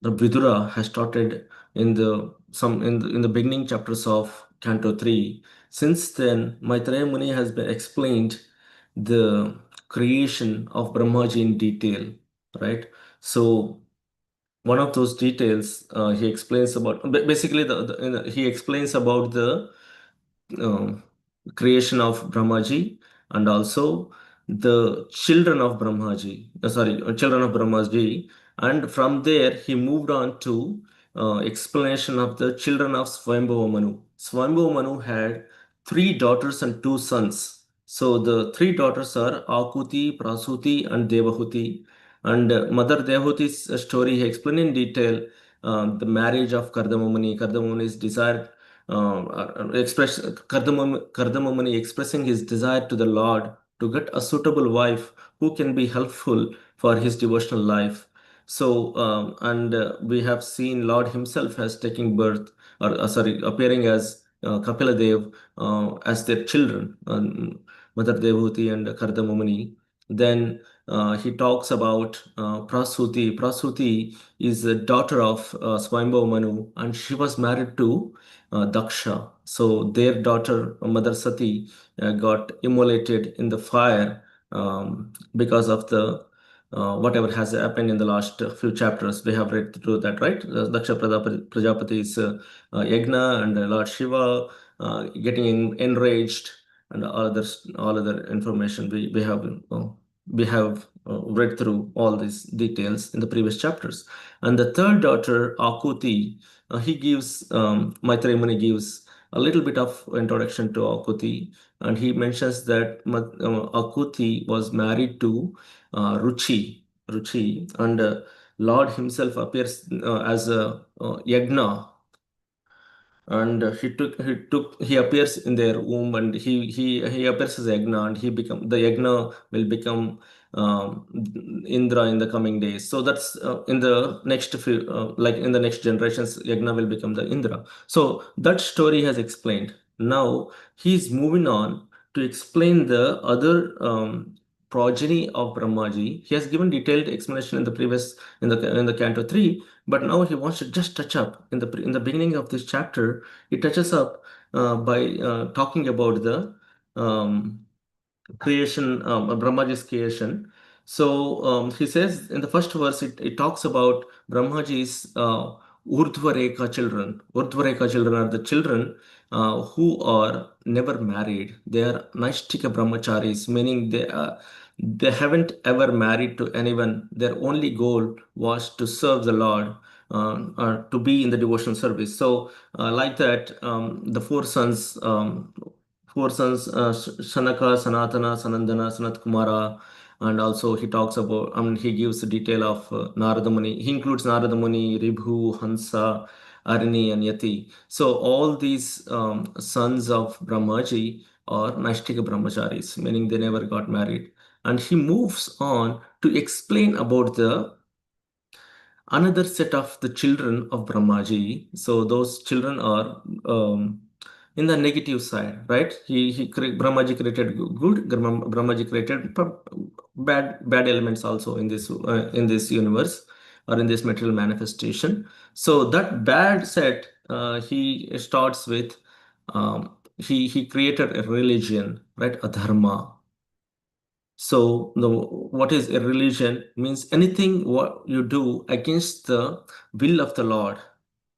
the Vidura has started in the beginning chapters of Canto 3. Since then, Maitreya Muni has been explained the creation of Brahmaji in detail, right? So one of those details he explains about basically he explains about the um, creation of Brahmaji and also the children of children of Brahmaji. And from there, he moved on to explanation of the children of Swayambhava Manu. Swayambhava Manu had three daughters and two sons. So the three daughters are Akuti, Prasuti, and Devahuti. And Mother Devahuti's story he explained in detail the marriage of Kardamamani. Kardamamani's desire Kardamamani expressing his desire to the Lord to get a suitable wife who can be helpful for his devotional life. So, and we have seen Lord himself as taking birth, or appearing as Kapila Dev as their children, Mother Devahuti and Kardamamani. Then he talks about Prasuti. Prasuti is the daughter of Swayambhava Manu, and she was married to Daksha. So their daughter, Mother Sati, got immolated in the fire because of the whatever has happened in the last few chapters. We have read through that, right? Daksha Prajapati's yagna and Lord Shiva getting enraged and all other information we have read through all these details in the previous chapters. And the third daughter, Akuti, he gives Maitreya Muni gives a little bit of introduction to Akuti, and he mentions that Akuti was married to Ruchi, and Lord himself appears as a yagna, and he appears in their womb, and he appears as yagna, and the yagna will become Indra in the coming days. So that's in the next few like in the next generations, yagna will become the Indra. So that story has explained. Now he's moving on to explain the other progeny of Brahmaji. He has given detailed explanation in the previous in the Canto 3, but now he wants to just touch up in the beginning of this chapter. He touches up by talking about the um, creation, Brahmaji's creation. So he says in the first verse, it talks about Brahmaji's Urdhva children. Urdhva children are the children who are never married. They are Naishtika Brahmacharis, meaning they haven't ever married to anyone. Their only goal was to serve the Lord, to be in the devotional service. So, like that, the four sons, Sanaka, Sanatana, Sanandana, Sanat Kumara, and also he talks about, he gives the detail of Narada Muni. He includes Narada Muni, Ribhu, Hansa, Arini, and Yati. So all these sons of Brahmaji are Naishtika Brahmacharis, meaning they never got married. And he moves on to explain about the another set of the children of Brahmaji. So those children are in the negative side, right? Brahmaji created good, Brahmaji created bad elements also in this universe or in this material manifestation. So that bad set, he starts with he created a religion, right? A dharma. So what is a religion means anything what you do against the will of the Lord.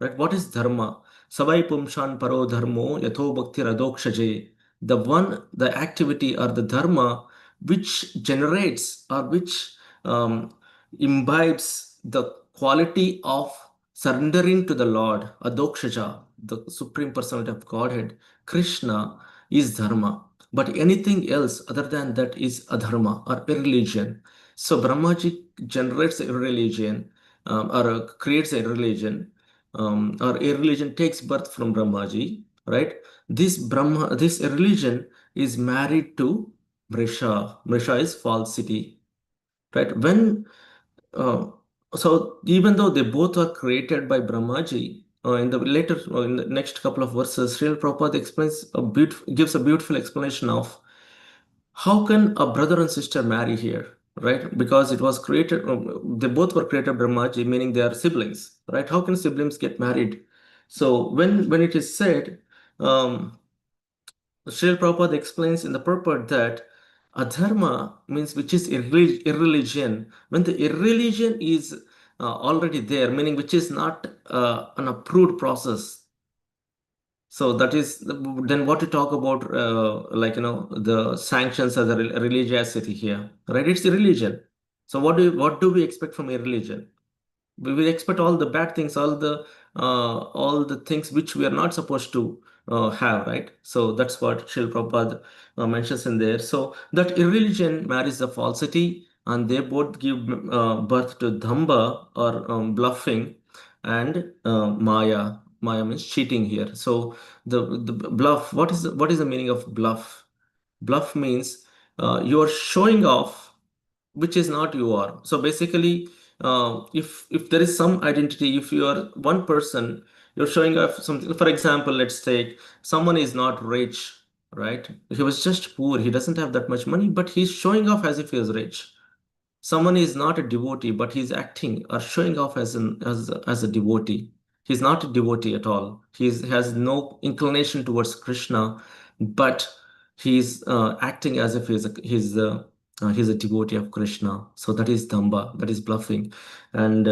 Right? What is dharma? Savai pumshan paro dharmo yatho bhakti radokshaje. The activity or the dharma which generates or which um, imbibes the quality of surrendering to the Lord, Adokshaja, the Supreme Personality of Godhead, Krishna is dharma. But anything else other than that is adharma or irreligion. So Brahmaji generates a religion or creates a religion, or a religion takes birth from Brahmaji, right? This religion is married to Mrisha. Mrisha is false city, right? Uh, so even though they both are created by Brahmaji, in the next couple of verses, Srila Prabhupada gives a beautiful explanation of how can a brother and sister marry here? right? Because it was created, they both were created Brahmaji, meaning they are siblings, right? How can siblings get married? So when it is said, um, Srila Prabhupada explains in the purport that adharma means which is irreligion. When the irreligion is already there, meaning which is not an approved process, so that is then what to talk about, the sanctions as a religiosity here, right? It's a religion. So what do we expect from a religion? We will expect all the bad things, all the things which we are not supposed to have, right? So that's what Srila Prabhupada mentions in there. So that irreligion marries the falsity, and they both give birth to dhamba or bluffing, and maya. Maya means cheating here. So the bluff. What is the meaning of bluff? Bluff means you are showing off which is not you are. So basically, if there is some identity, if you are one person, you're showing off something. For example, let's take someone is not rich, right? He was just poor. He doesn't have that much money, but he's showing off as if he is rich. Someone is not a devotee, but he's acting or showing off as a devotee. He's not a devotee at all. Has no inclination towards Krishna, but he's acting as if he's a devotee of Krishna. So that is damba, that is bluffing. And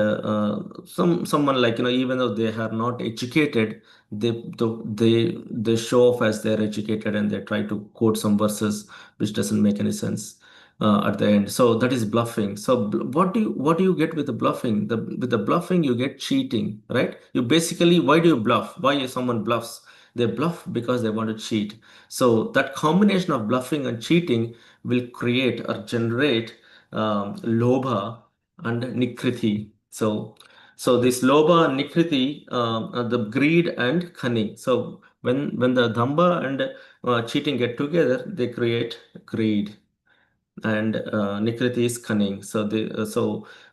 someone, like, even though they are not educated, they show off as they're educated, and they try to quote some verses which doesn't make any sense at the end. So that is bluffing. So what do you get with the bluffing? With the bluffing, you get cheating, right? You basically, why do you bluff? Why if someone bluffs? They bluff because they want to cheat. So that combination of bluffing and cheating will create or generate lobha and nikriti. So this lobha and nikriti, are the greed and cunning. So when the dhamba and cheating get together, they create greed, and Nikriti is cunning. So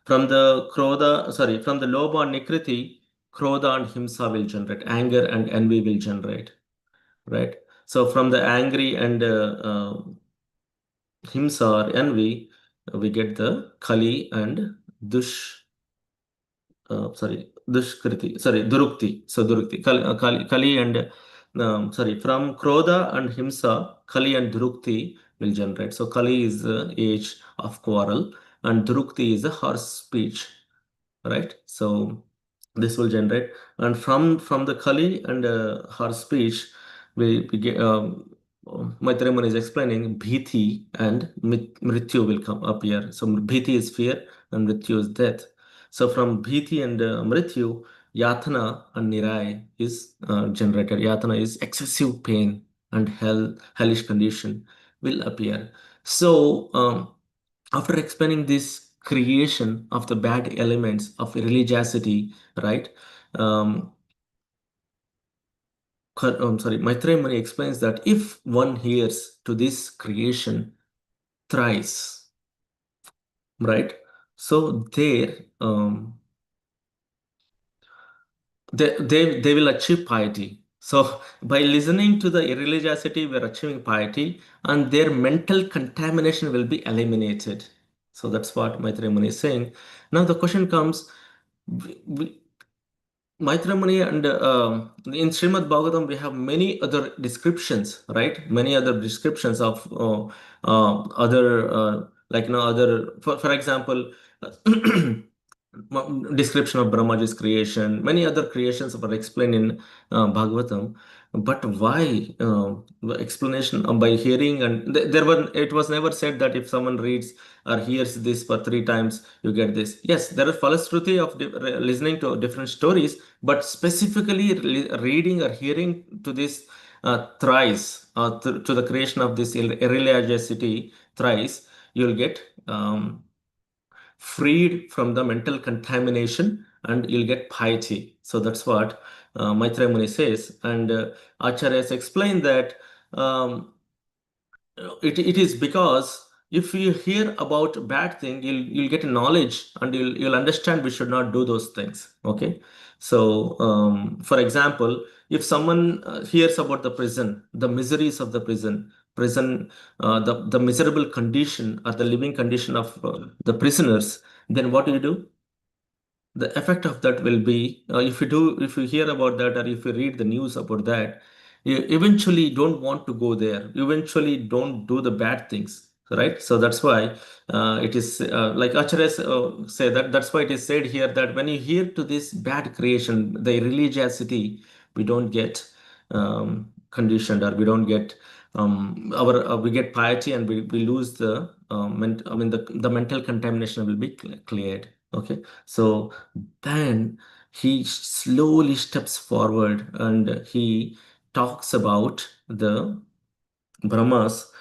from the Lobha and Nikriti, Krodha and Himsa will generate. Anger and envy will generate, right? So from the angry and Himsa or envy, we get the Kali and Durukti. So Durukti, Kali and from Krodha and Himsa, Kali and Durukti will generate. So Kali is the age of quarrel, and Durukti is the harsh speech, right? So this will generate, and from the Kali and her speech, we get, Maitreya Muni is explaining Bhiti and Mrityu will come up here. So Bhiti is fear, and Mrityu is death. So from Bhiti and Mrityu, Yatana and Nirai is generated. Yatana is excessive pain, and hellish condition will appear. So after explaining this creation of the bad elements of religiosity, right? Um, Maitreya Muni explains that if one hears to this creation thrice, right? So there, they will achieve piety. So by listening to the irreligiosity, we're achieving piety, and their mental contamination will be eliminated. So that's what Maitreya Muni is saying. Now the question comes, Maitramani, and in Srimad Bhagavatam, we have many other descriptions, right? Many other descriptions of other, for example, description of Brahmaji's creation, many other creations are explained in Bhagavatam. But why the explanation by hearing, and it was never said that if someone reads or hears this for 3 times, you get this. Yes, there is falsity of listening to different stories, but specifically reading or hearing to this thrice, to the creation of this irreligiosity thrice, you'll get freed from the mental contamination, and you'll get piety. So that's what Maitreya Muni says. And Acharyas explain that it is because if you hear about bad thing, you'll get knowledge, and you'll understand we should not do those things. Okay. So for example, if someone hears about the prison, the miseries of the prison, prison, the miserable condition or the living condition of the prisoners, then what do you do? The effect of that will be, if you hear about that, or if you read the news about that, you eventually don't want to go there, you eventually don't do the bad things, right? So that's why it is like acharyas say that, that's why it is said here that when you hear to this bad creation, the religiosity, we don't get conditioned, or we don't get our we get piety, and we lose the I mean the mental contamination will be cleared. Okay, so then he slowly steps forward and he talks about the Brahma's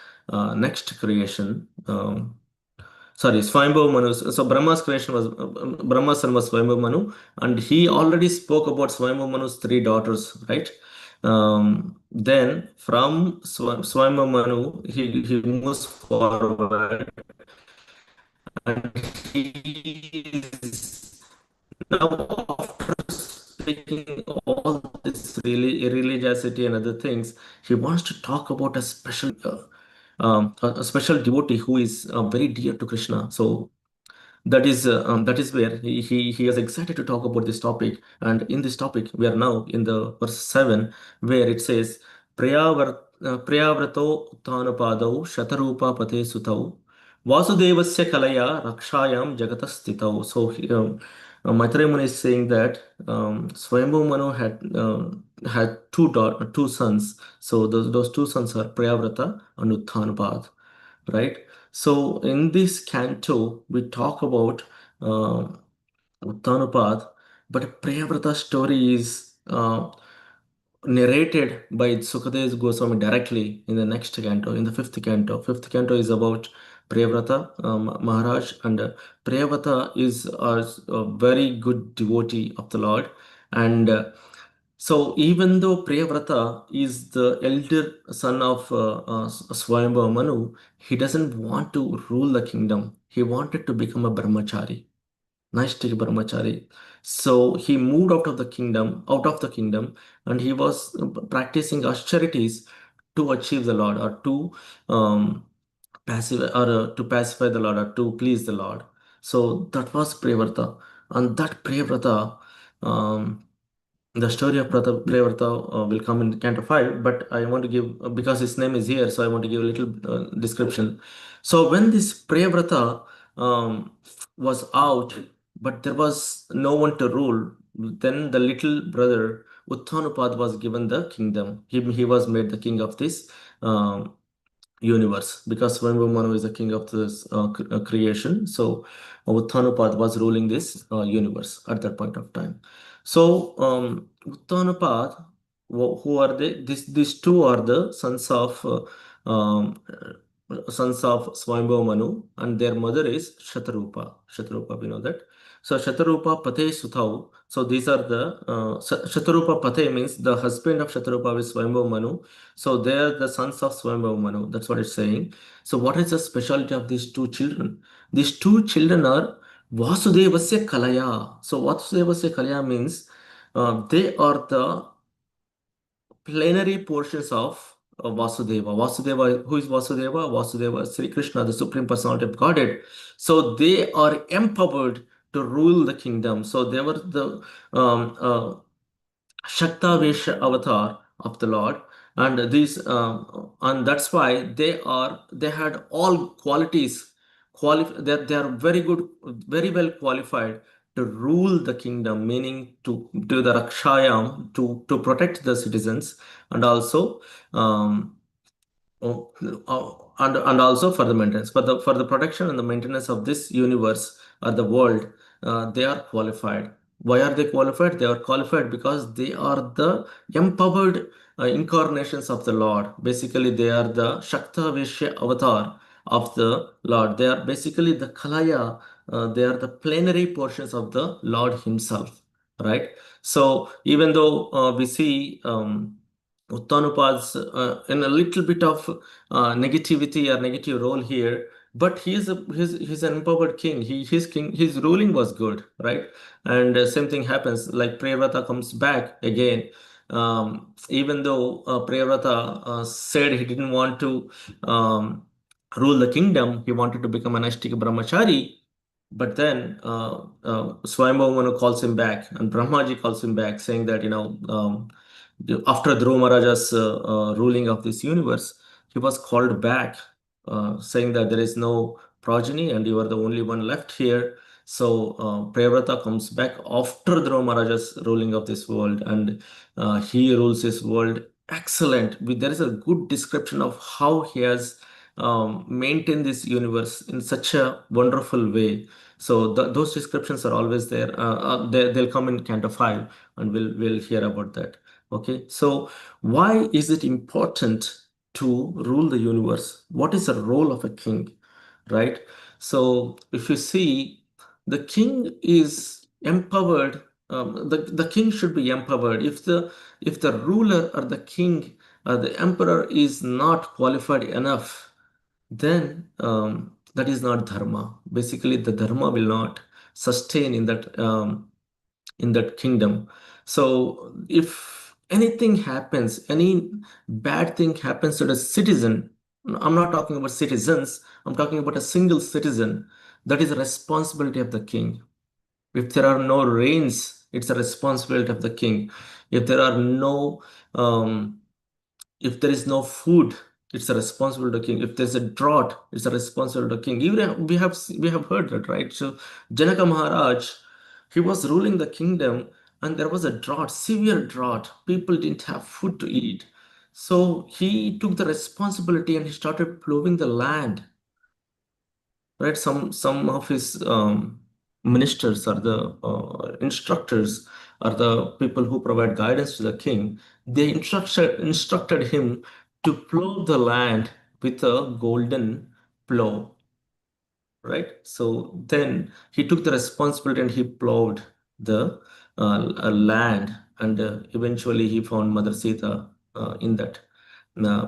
next creation. Sorry, Swayambhav Manu. So Brahma's creation was Brahma's son was Swayambhav Manu, and he already spoke about Swayambhav Manu's three daughters, right? Then from Swayambhav Manu, he moves forward, and he is now, after speaking all this religiosity and other things, he wants to talk about a special devotee who is very dear to Krishna. So that is where he is excited to talk about this topic. And in this topic, we are now in the verse 7, where it says, Priyavrato Uttanapadau Shatarupa Pate Sutau Vasudevasya Kalaya Rakshayam Jagatastitau. So Maitreya Muni is saying that Swayambhu Manu had two sons. So those two sons are Priyavrata and Uttanapad, right? So in this canto, we talk about uh, Uttanapad, but Priyavrata's story is narrated by Sukadev Goswami directly in the next canto, in the fifth canto. Fifth canto is about Priyavrata Maharaj, and Priyavrata is a very good devotee of the Lord. And so, even though Priyavrata is the elder son of Swayambhava Manu, he doesn't want to rule the kingdom. He wanted to become a brahmachari, Naistik brahmachari. So he moved out of the kingdom, and he was practicing austerities to achieve the Lord, or to to pacify the Lord, or to please the Lord. So that was Priyavrata, and that Priyavrata. Um, the story of Priyavrata will come in Canto 5, but I want to give, because his name is here, so I want to give a little description. So when this Priyavrata was out, but there was no one to rule, then the little brother Uttanapad was given the kingdom. He was made the king of this universe, because Swayambhu Manu is the king of this creation. So Uttanapad was ruling this universe at that point of time. So Uttanapad, who are they? These two are the sons of Swayambhu Manu, and their mother is Shatarupa. Shatarupa, we know that. So Shatarupa Pate Sutau. So these are the Shatarupa Pate means the husband of Shatarupa is Swayambhu Manu. So they are the sons of Swayambhav Manu. That's what it's saying. So what is the specialty of these two children? These two children are Vasudevasya Kalaya. So Vasudevasya Kalaya means they are the plenary portions of Vasudeva. Vasudeva, who is Vasudeva? Vasudeva is Sri Krishna, the Supreme Personality of Godhead. So they are empowered to rule the kingdom. So they were the Shaktavesha avatar of the Lord, and and that's why they had all qualities. They are very good, very well qualified to rule the kingdom, meaning to do the rakshayam, to protect the citizens, and also um, and also for the maintenance, for the protection and the maintenance of this universe or the world, they are qualified. Why are they qualified? They are qualified because they are the empowered incarnations of the Lord. Basically, they are the Shakta Vishya avatar of the Lord. They are basically the Kalaya. They are the plenary portions of the Lord Himself, right? So even though we see Uttanupad's in a little bit of negativity or negative role here, but he's an empowered king. His ruling was good, right? And same thing happens, like Priyavrata comes back again. Even though Priyavrata said he didn't want to rule the kingdom, he wanted to become an Ashtika brahmachari. But then Swayambhu calls him back, and Brahmaji calls him back, saying that, after Dhruva Maharaja's ruling of this universe, he was called back, saying that there is no progeny and you are the only one left here. So Priyavrata comes back after Dhruva Maharaja's ruling of this world, and he rules his world excellent. There is a good description of how he has maintained this universe in such a wonderful way. So those descriptions are always there. They'll come in Canto 5, and we'll hear about that. Okay, so why is it important to rule the universe? What is the role of a king, right? So if you see, the king is empowered. The king should be empowered. If the ruler or the king or the emperor is not qualified enough, then that is not dharma. Basically, the dharma will not sustain in that kingdom. So if anything happens, any bad thing happens to the citizen, I'm not talking about citizens, I'm talking about a single citizen, that is a responsibility of the king. If there are no rains, it's a responsibility of the king. If there are no if there is no food, it's a responsibility of the king. If there's a drought, it's a responsibility of the king. Even we have heard that, right? So Janaka Maharaj, he was ruling the kingdom, and there was a drought, severe drought. People didn't have food to eat. So he took the responsibility and he started plowing the land, right? Some of his ministers or the instructors or the people who provide guidance to the king, they instructed him to plow the land with a golden plow, right? So then he took the responsibility and he plowed the land, and eventually he found Mother Sita in that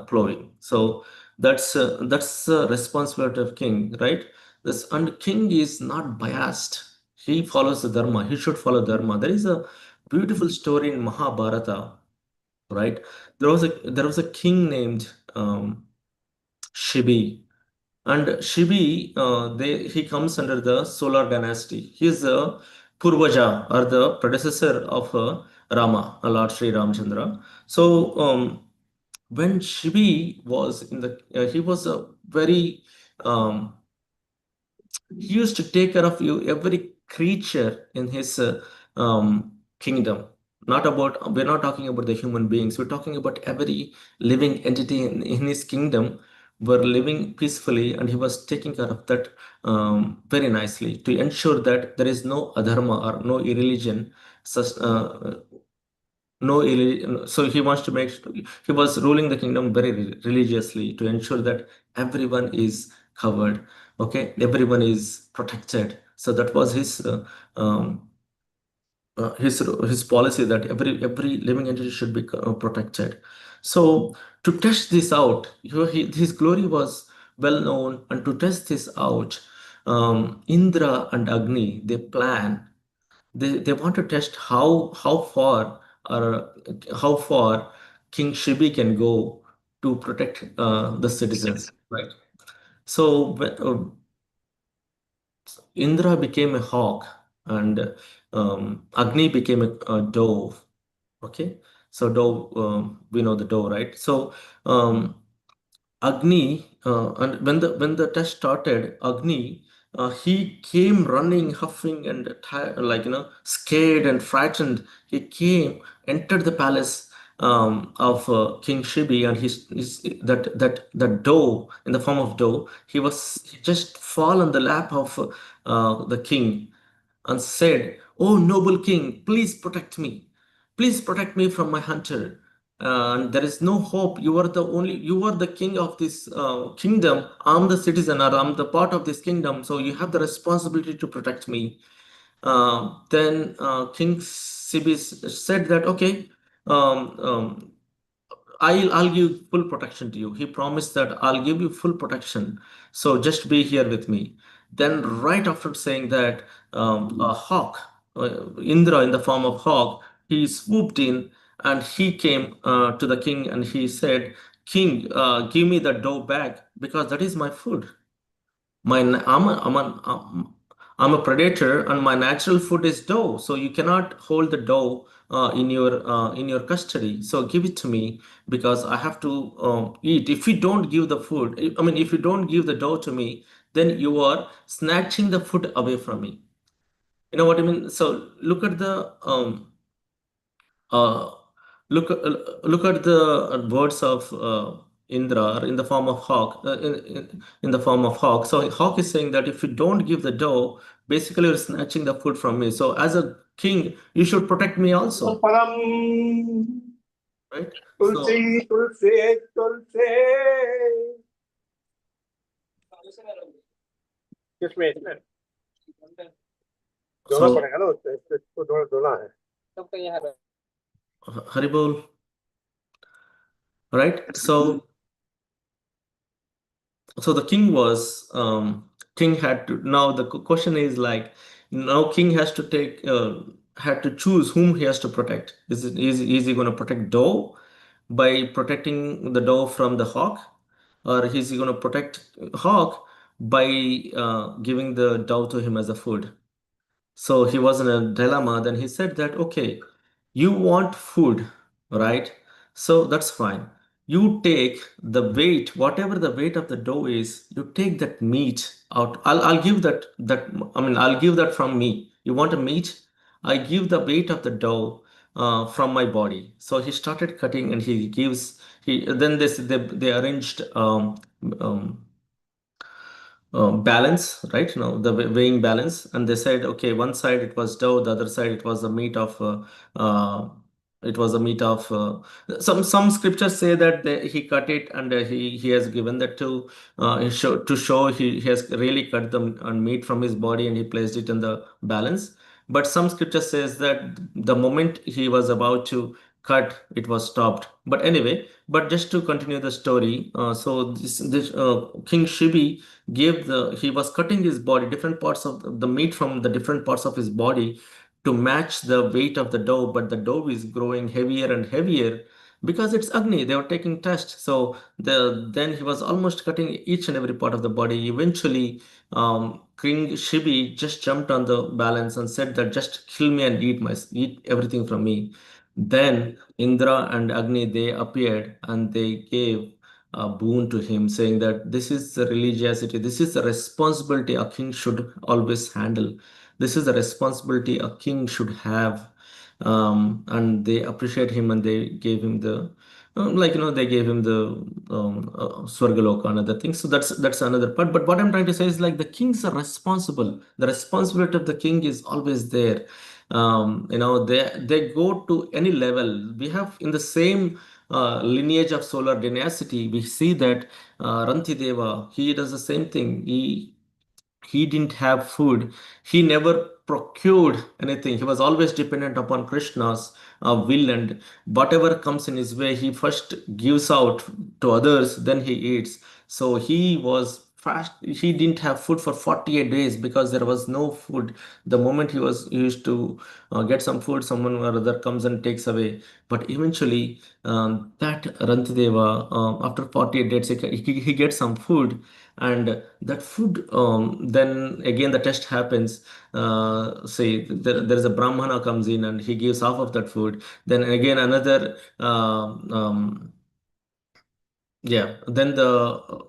plowing. So that's the responsibility of king, right? This and king is not biased. He follows the dharma. He should follow dharma. There is a beautiful story in Mahabharata, right? There was a king named Shibi, and Shibi, he comes under the Solar dynasty. He is the Purvaja, or the predecessor of Rama, Lord Sri Ramchandra. So when Shibi was he was a very um, he used to take care of every creature in his kingdom. We're not talking about the human beings. We're talking about every living entity in his kingdom were living peacefully, and he was taking care of that very nicely to ensure that there is no adharma or no irreligion, so he wants to he was ruling the kingdom very religiously to ensure that everyone is covered, okay, everyone is protected. So that was his policy, that every living entity should be protected. So to test this out, his glory was well known, and to test this out, Indra and Agni, they want to test how far King Shibi can go to protect the citizens, right? So Indra became a hawk, and Agni became a dove. Okay, so dove, we know the dove, right? So um, Agni, and when the test started, Agni, he came running, huffing, and like scared and frightened. He came, entered the palace of King Shibi, and that doe in the form of doe, he just fall on the lap of the king, and said, "Oh, noble king, please protect me. Please protect me from my hunter. And there is no hope. You are the king of this kingdom. I'm the citizen, or I'm the part of this kingdom. So you have the responsibility to protect me." Then King Sibis said that, okay, um, um, I'll give full protection to you. He promised that I'll give you full protection. So just be here with me. Then right after saying that, a hawk, Indra in the form of hawk, he swooped in And he came to the king and he said, King, give me the dough back because that is my food. I'm a predator and my natural food is dough. So you cannot hold the dough in your custody. So give it to me because I have to eat. If you don't give the food, I mean, if you don't give the dough to me, then you are snatching the food away from me. You know what I mean? So uh, look at the words of Indra in the form of hawk. In the form of hawk. So hawk is saying that if you don't give the dough, basically you're snatching the food from me. So as a king, you should protect me also, right? Tulsi So तुलसी तुलसी किसमें इसमें धोना so पड़ेगा ना उसको धोना धोना है Haribol, right? So the king was king had to now the question is like now king has to take had to choose whom he has to protect. Is he going to protect doe by protecting the doe from the hawk, or is he going to protect hawk by giving the doe to him as a food? So he was in a dilemma. Then he said that, okay, you want food, right? So that's fine. You take the weight, whatever the weight of the dough is, you take that meat out. I'll give I mean, I'll give that from me. You want a meat? I give the weight of the dough from my body. So he started cutting and then they arranged balance, right? No, the weighing balance, and they said, okay, one side it was dough, the other side it was the meat of uh, it was a meat of some scriptures say that he cut it and he has given that to show he has really cut the meat from his body and he placed it in the balance. But some scripture says that the moment he was about to cut, it was stopped. But anyway, but just to continue the story, so this King Shibi he was cutting his body, different parts of the meat from the different parts of his body to match the weight of the dough, but the dough is growing heavier and heavier because it's Agni. They were taking test. So then he was almost cutting each and every part of the body. Eventually, King Shibi just jumped on the balance and said that just kill me and eat everything from me. Then Indra and Agni they appeared and they gave a boon to him, saying that this is the religiosity, this is the responsibility a king should always handle. This is the responsibility a king should have. And they appreciate him and they gave him they gave him the Swargaloka and other things. So that's another part. But what I'm trying to say is like the kings are responsible. The responsibility of the king is always there. They go to any level. We have in the same lineage of solar dynasty, we see that Rantideva, he does the same thing. He didn't have food. He never procured anything. He was always dependent upon Krishna's will, and whatever comes in his way, he first gives out to others, then he eats. So he was fast. He didn't have food for 48 days because there was no food. The moment he used to get some food, someone or other comes and takes away. But eventually, that Rantideva, after 48 days, he gets some food, and that food then again the test happens. Say there is a brahmana comes in and he gives half of that food, then again another yeah, then the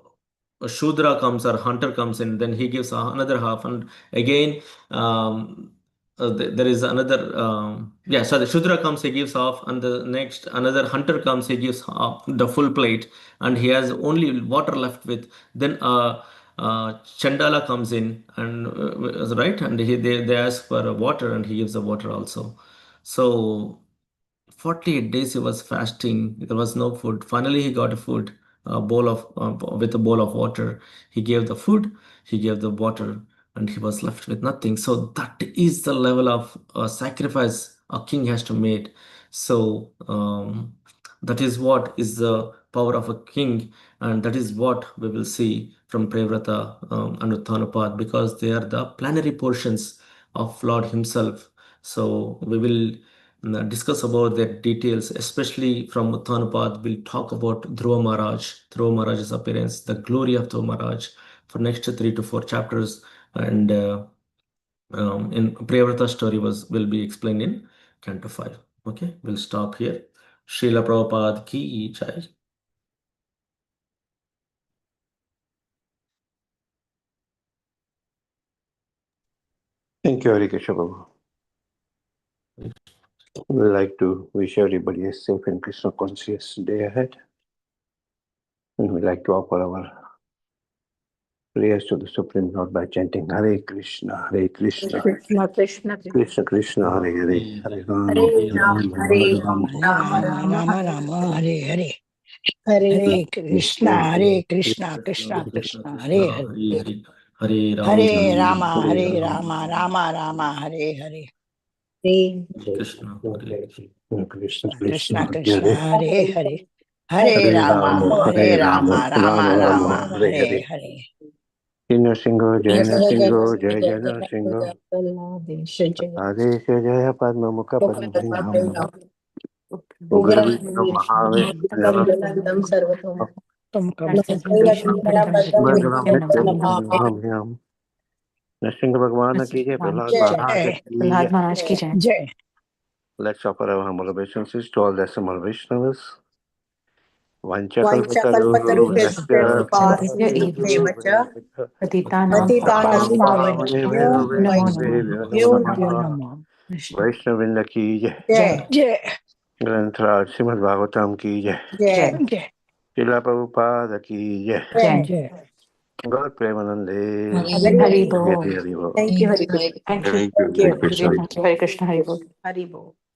Shudra comes or hunter comes in, then he gives another half, and again there is another yeah. So the Shudra comes, he gives half, and the next another hunter comes, he gives half the full plate, and he has only water left with. Then Chandala comes in and right, and they ask for water, and he gives the water also. So 48 days he was fasting. There was no food. Finally, he got a food, a bowl of with a bowl of water. He gave the food, he gave the water, and he was left with nothing. So that is the level of sacrifice a king has to make. So that is what is the power of a king, and that is what we will see from Prevrata and Uttanapad because they are the plenary portions of Lord Himself. So we will discuss about their details, especially from Uttanapad. We'll talk about Dhruva Maharaj's appearance, the glory of Dhruva Maharaj for next 3 to 4 chapters, and in Priyavrata story will be explained in Canto 5. Okay, we'll stop here. Srila Prabhupada ki jai. Thank you, Hare Krishna Prabhu. We would like to wish everybody a safe and Krishna conscious day ahead. And we'd like to offer our prayers to the Supreme Lord by chanting Hare Krishna, Hare Krishna, Krishna Krishna Krishna Krishna, Hare Hare, Hare Ram, Hare Ram, Hare Hare Ram, Rama, Rama Rama Hare Hare Hare Hare Krishna Krishna Krishna Krishna Hare Hare Hare Hare Rama Rama Rama Hare Hare Krishna, Hare Krishna Krishna Krishna, Krishna Hare Hare Hare Hare Rama Hare Rama Rama, Rama Hare Hare Hare. Hare Jai Singho, Jai Singho, Jai Jai Singho. Adesha Jaya Padma Mukha Padma Singham. Ugra Vishnu Sarvatam Sarvatam Tum kam Ugram Nityam. Nrsimha Bhagwan ki jai, Prahlad Maharaj ki Prahlad jai. Maharaj ki jai. Jai. Let's offer our humble obeisances to all decimal Vaishnavas. Vanchakalpatarubhyascha kripa sindhubhyeva Patitanam patitanam Pavanebhyo pavanebhyo Vaishnavyo Namo Vaishnavinda ki jai. Jai Jai. Granthra Srimad Bhagavatam ki jai. Jai Jai. Srila Prabhupada ki jai. Jai. Jai. God Premanande. Hari Bol. Hari Hari Bol. Thank you, Hari Krishna. Thank you. Thank you. Thank you. Hare Krishna. Hare Krishna, Hare Bol. Hari Bol.